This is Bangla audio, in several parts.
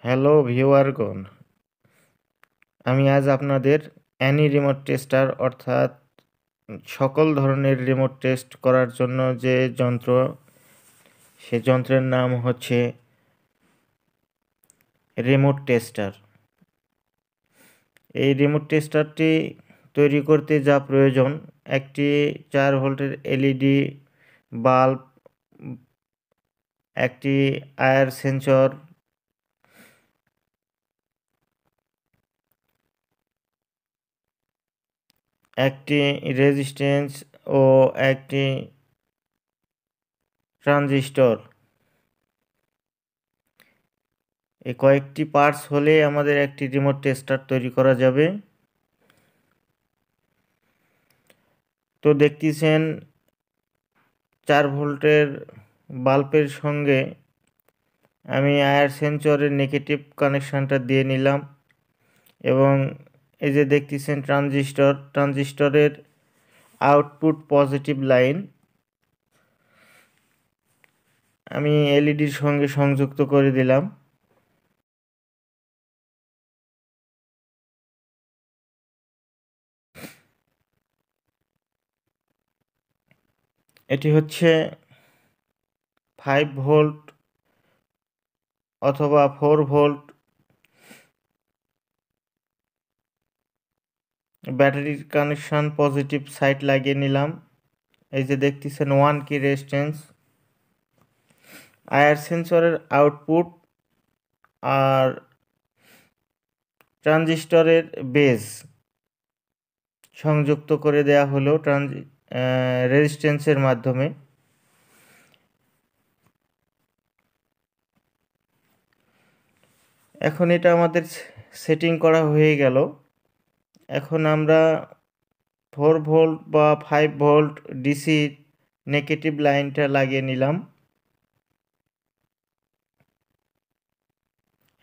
হ্যালো ভিউয়ারগণ, আমি আজ আপনাদের অ্যানি রিমোট টেস্টার অর্থাৎ সকল ধরনের রিমোট টেস্ট করার জন্য যে যন্ত্র, সে যন্ত্রের নাম হচ্ছে রিমোট টেস্টার। এই রিমোট টেস্টারটি তৈরি করতে যা প্রয়োজন, একটি 4 ভোল্টের এলইডি বাল্ব, একটি আয়ার সেন্সর, একটি রেজিস্ট্যান্স ও একটি ট্রানজিস্টর। এই কয়েকটি পার্টস হলে আমাদের একটি রিমোট টেস্টার তৈরি করা যাবে। তো দেখতেছেন 4 ভোল্টের বাল্বের সঙ্গে আমি আয়ার সেন্সরের নেগেটিভ কানেকশানটা দিয়ে নিলাম এবং এই যে দেখতেছেন ট্রানজিস্টরের আউটপুট পজিটিভ লাইন আমি এলইডির সঙ্গে সংযুক্ত করে দিলাম। এটি হচ্ছে 5 ভোল্ট অথবা 4 ভোল্ট ব্যাটারির কানেকশান পজিটিভ সাইড লাগিয়ে নিলাম। এই যে দেখতেছেন 1K রেজিস্ট্যান্স, আয়ার সেন্সরের আউটপুট আর ট্রানজিস্টরের বেজ সংযুক্ত করে দেয়া হলো রেজিস্ট্যান্সের মাধ্যমে। এখন এটা আমাদের সেটিং করা হয়ে গেল। এখন আমরা 4 ভোল্ট বা 5 ভোল্ট ডিসি নেগেটিভ লাইনটা লাগিয়ে নিলাম।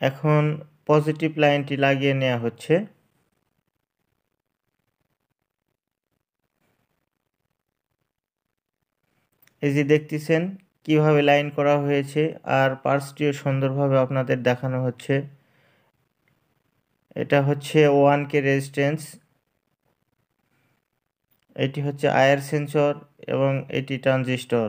এখন পজিটিভ লাইনটি লাগিয়ে নেওয়া হচ্ছে। এই যে দেখতেছেন কিভাবে লাইন করা হয়েছে আর পার্টসটিও সুন্দরভাবে আপনাদের দেখানো হচ্ছে। এটা হচ্ছে 1K রেজিস্ট্যান্স, এটি হচ্ছে আয়ার সেন্সর এবং এটি ট্রানজিস্টর।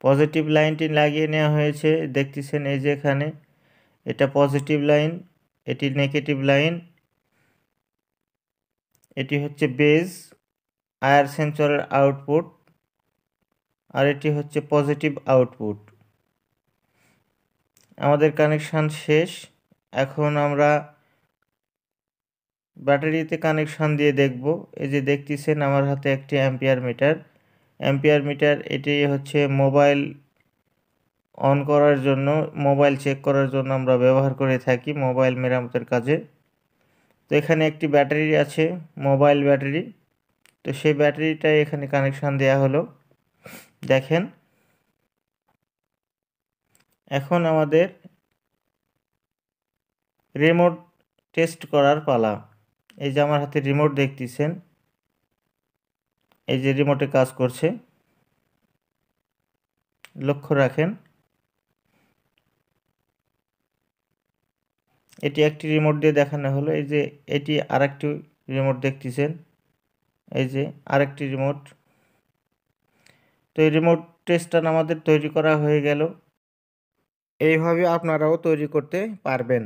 পজিটিভ লাইনটি লাগিয়ে নেওয়া হয়েছে, দেখতেছেন এই যে এখানে এটা পজিটিভ লাইন, এটি নেগেটিভ লাইন, এটি হচ্ছে বেজ আয়ার সেন্সরের আউটপুট আর এটি হচ্ছে পজিটিভ আউটপুট। আমাদের কানেকশান শেষ। এখন আমরা ব্যাটারিতে কানেকশান দিয়ে দেখব। এই যে দেখতেছেন আমার হাতে একটি অ্যাম্পিয়ার মিটার এটি হচ্ছে মোবাইল অন করার জন্য, মোবাইল চেক করার জন্য আমরা ব্যবহার করে থাকি মোবাইল মেরামতের কাজে। তো এখানে একটি ব্যাটারি আছে, মোবাইল ব্যাটারি। তো সেই ব্যাটারিটাই এখানে কানেকশান দেয়া হলো। দেখেন এখন আমাদের রিমোট টেস্ট করার পালা। এই যে আমার হাতে রিমোট দেখতেছেন, এই যে রিমোটে কাজ করছে, লক্ষ্য রাখেন। এটি একটি রিমোট দিয়ে দেখানো হলো। এই যে এটি আরেকটি রিমোট দেখতেছেন, এই যে আরেকটি রিমোট। তো এই রিমোট টেস্টার আমাদের তৈরি করা হয়ে গেল। এইভাবে আপনারাও তৈরি করতে পারবেন।